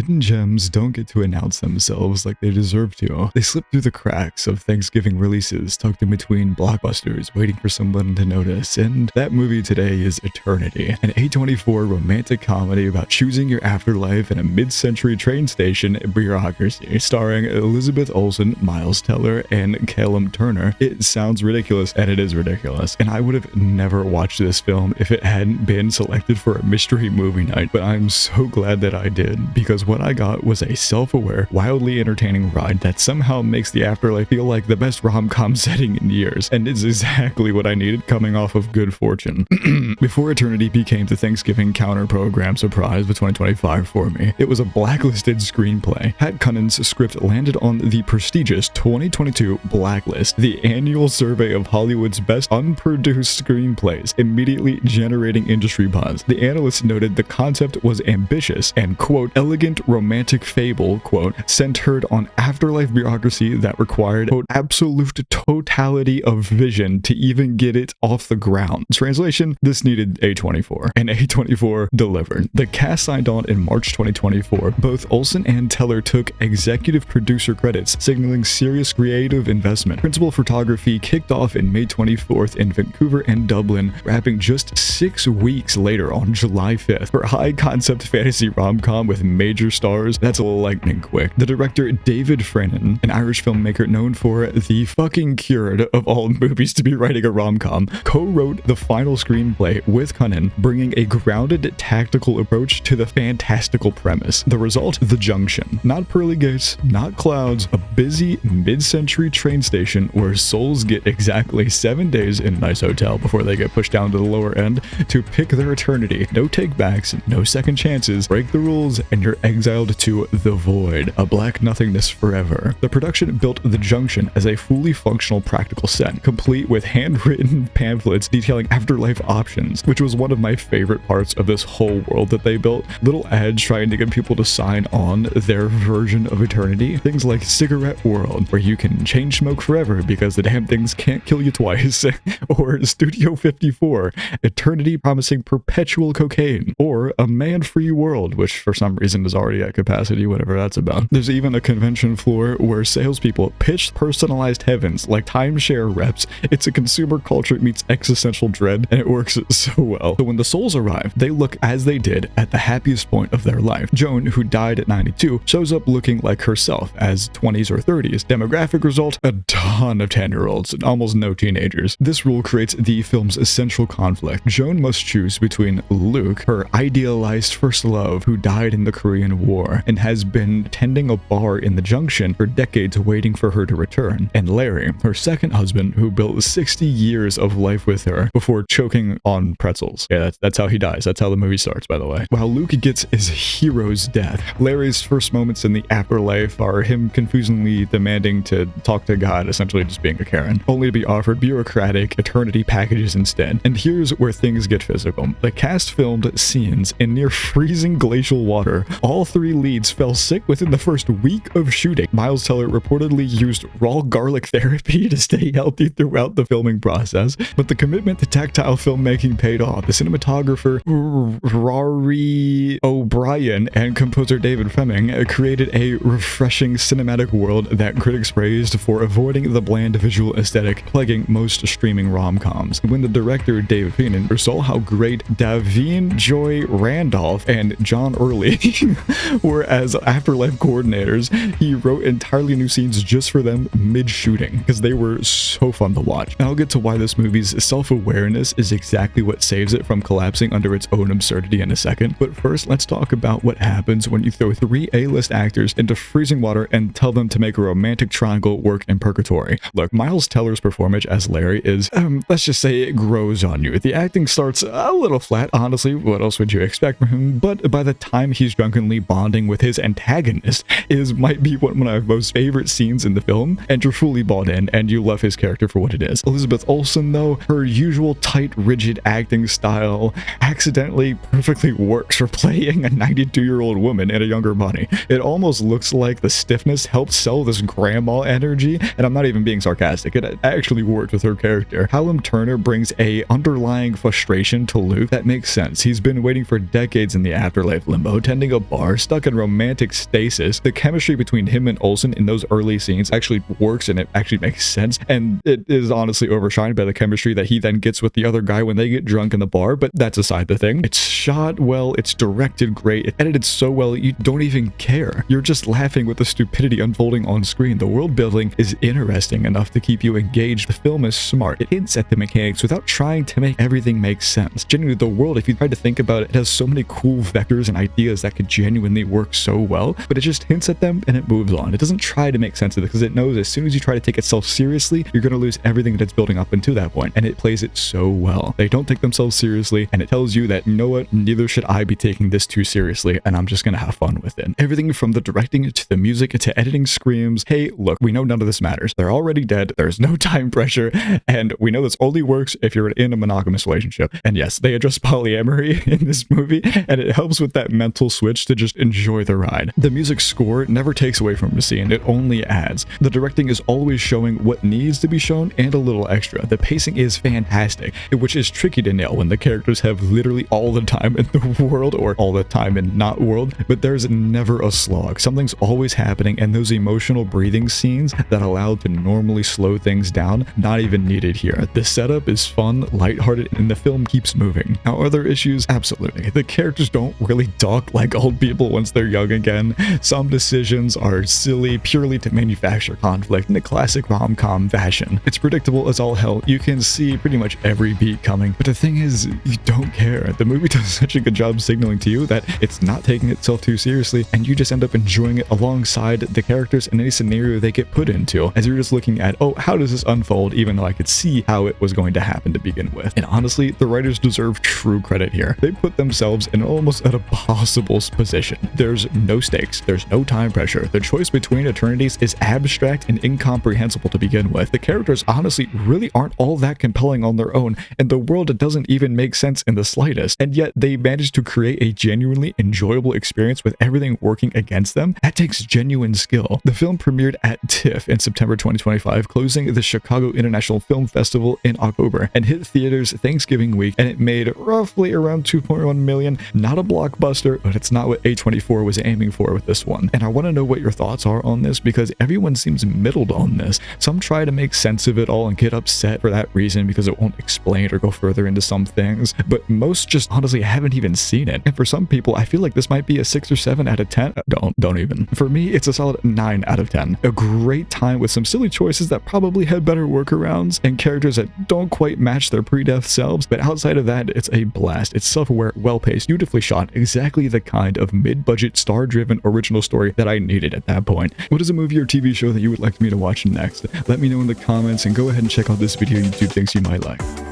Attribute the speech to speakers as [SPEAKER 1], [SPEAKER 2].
[SPEAKER 1] hidden gems don't get to announce themselves like they deserve to. They slip through the cracks of Thanksgiving releases, tucked in between blockbusters, waiting for someone to notice. And that movie today is Eternity, an A24 romantic comedy about choosing your afterlife in a mid-century train station bureaucracy, starring Elizabeth Olsen, Miles Teller, and Callum Turner. It sounds ridiculous, and it is ridiculous, and I would have never watched this film if it hadn't been selected for a mystery movie night, but I'm so glad that I did, because what I got was a self-aware, wildly entertaining ride that somehow makes the afterlife feel like the best rom-com setting in years, and it's exactly what I needed coming off of Good Fortune. Before Eternity became the Thanksgiving counter-program surprise of 2025 for me, it was a blacklisted screenplay. Pat Cunnane's script landed on the prestigious 2022 Blacklist, the annual survey of Hollywood's best unproduced screenplays, immediately generating industry buzz. The analysts noted the concept was ambitious and, quote, elegant romantic fable, quote, centered on afterlife bureaucracy that required, quote, absolute totality of vision to even get it off the ground. Translation, this needed A24, and A24 delivered. The cast signed on in March 2024. Both Olsen and Teller took executive producer credits, signaling serious creative investment. Principal photography kicked off in May 24th in Vancouver and Dublin, wrapping just 6 weeks later on July 5th. For a high-concept fantasy rom-com with major stars, that's lightning quick. The director David Freyne, an Irish filmmaker known for the fucking cured of all movies to be writing a rom-com, co-wrote the final screenplay with Cunnane, bringing a grounded, tactical approach to the fantastical premise. The result? The Junction. Not pearly gates, not clouds, a busy mid-century train station where souls get exactly 7 days in a nice hotel before they get pushed down to the lower end to pick their eternity. No takebacks, no second chances, break the rules, and you're exiled to the void, a black nothingness forever. The production built the Junction as a fully functional practical set, complete with handwritten pamphlets detailing afterlife options, which was one of my favorite parts of this whole world that they built. Little ads trying to get people to sign on their version of eternity. Things like Cigarette World, where you can chain smoke forever because the damn things can't kill you twice, or Studio 54, eternity promising perpetual cocaine, or A Man-Free World, which for some reason is already at capacity, whatever that's about. There's even a convention floor where salespeople pitch personalized heavens like timeshare reps. It's a consumer culture meets existential dread, and it works so well. So when the souls arrive, they look as they did at the happiest point of their life. Joan, who died at 92, shows up looking like herself as 20s or 30s. Demographic result, a ton of 10-year-olds and almost no teenagers. This rule creates the film's essential conflict. Joan must choose between Luke, her idealized first love who died in the Korean War and has been tending a bar in the Junction for decades waiting for her to return, and Larry, her second husband who built 60 years of life with her before choking on pretzels. Yeah, that's how he dies. That's how the movie starts, by the way. While Luke gets his hero's death, Larry's first moments in the afterlife are him confusingly demanding to talk to God, essentially just being a Karen, only to be offered bureaucratic eternity packages instead. And here's where things get physical. The cast filmed scenes in near freezing glacial water. All 3 leads fell sick within the first week of shooting. Miles Teller reportedly used raw garlic therapy to stay healthy throughout the filming process, but the commitment to tactile filmmaking paid off. The cinematographer Rory O'Brien and composer David Freyne created a refreshing cinematic world that critics praised for avoiding the bland visual aesthetic plaguing most streaming rom-coms. When the director David Freyne saw how great Davine Joy Randolph and John Early were as afterlife coordinators, he wrote entirely new scenes just for them mid-shooting because they were so fun to watch. And I'll get to why this movie's self-awareness is exactly what saves it from collapsing under its own absurdity in a second. But first, let's talk about what happens when you throw 3 A-list actors into freezing water and tell them to make a romantic triangle work in purgatory. Look, Miles Teller's performance as Larry is, let's just say it grows on you. The acting starts a little flat, honestly, what else would you expect from him? But by the time he's drunkenly bonding with his antagonist, might be one of my most favorite scenes in the film, and you're fully bought in, and you love his character for what it is. Elizabeth Olsen, though, her usual tight, rigid acting style accidentally perfectly works for playing a 92-year-old woman in a younger body. It almost looks like the stiffness helped sell this grandma energy, and I'm not even being sarcastic, it actually worked with her character. Callum Turner brings a underlying frustration to Luke that makes sense. He's been waiting for decades in the afterlife limbo, tending a bar are stuck in romantic stasis. The chemistry between him and Olsen in those early scenes actually works, and it actually makes sense, and it is honestly overshined by the chemistry that he then gets with the other guy when they get drunk in the bar, but that's aside the thing. It's shot well, it's directed great, it's edited so well you don't even care. You're just laughing with the stupidity unfolding on screen. The world building is interesting enough to keep you engaged. The film is smart. It hints at the mechanics without trying to make everything make sense. Genuinely, the world, if you try to think about it, it has so many cool vectors and ideas that could genuinely work so well, but it just hints at them and it moves on. It doesn't try to make sense of it because it knows as soon as you try to take itself seriously, you're going to lose everything that's building up into that point, and it plays it so well. They don't take themselves seriously, and it tells you that, you know what, neither should I be taking this too seriously, and I'm just going to have fun with it. Everything from the directing to the music to editing screams, hey, look, we know none of this matters. They're already dead. There's no time pressure, and we know this only works if you're in a monogamous relationship. And yes, they address polyamory in this movie, and it helps with that mental switch to just enjoy the ride. The music score never takes away from the scene, it only adds. The directing is always showing what needs to be shown and a little extra. The pacing is fantastic, which is tricky to nail when the characters have literally all the time in the world, or all the time in not world, but there's never a slog. Something's always happening, and those emotional breathing scenes that allow to normally slow things down, not even needed here. The setup is fun, lighthearted, and the film keeps moving. Now, are there issues? Absolutely. The characters don't really talk like old people once they're young again. Some decisions are silly purely to manufacture conflict in a classic rom-com fashion. It's predictable as all hell. You can see pretty much every beat coming, but the thing is, you don't care. The movie does such a good job signaling to you that it's not taking itself too seriously, and you just end up enjoying it alongside the characters in any scenario they get put into, as you're just looking at, oh, how does this unfold, even though I could see how it was going to happen to begin with. And honestly, the writers deserve true credit here. They put themselves in almost an impossible position. There's no stakes, there's no time pressure. The choice between eternities is abstract and incomprehensible to begin with. The characters honestly really aren't all that compelling on their own, and the world doesn't even make sense in the slightest, and yet they managed to create a genuinely enjoyable experience with everything working against them. That takes genuine skill. The film premiered at TIFF in September 2025, closing the Chicago International Film Festival in October, and hit theaters Thanksgiving week, and it made roughly around 2.1 million. Not a blockbuster, but it's not what A24 was aiming for with this one. And I want to know what your thoughts are on this, because everyone seems middled on this. Some try to make sense of it all and get upset for that reason because it won't explain or go further into some things, but most just honestly haven't even seen it. And for some people, I feel like this might be a 6 or 7 out of 10. Don't even. For me, it's a solid 9 out of 10. A great time with some silly choices that probably had better workarounds and characters that don't quite match their pre-death selves, but outside of that, it's a blast. It's self-aware, well-paced, beautifully shot, exactly the kind of mid-budget, star-driven original story that I needed at that point. What is a movie or TV show that you would like me to watch next? Let me know in the comments, and go ahead and check out this video YouTube thinks you might like.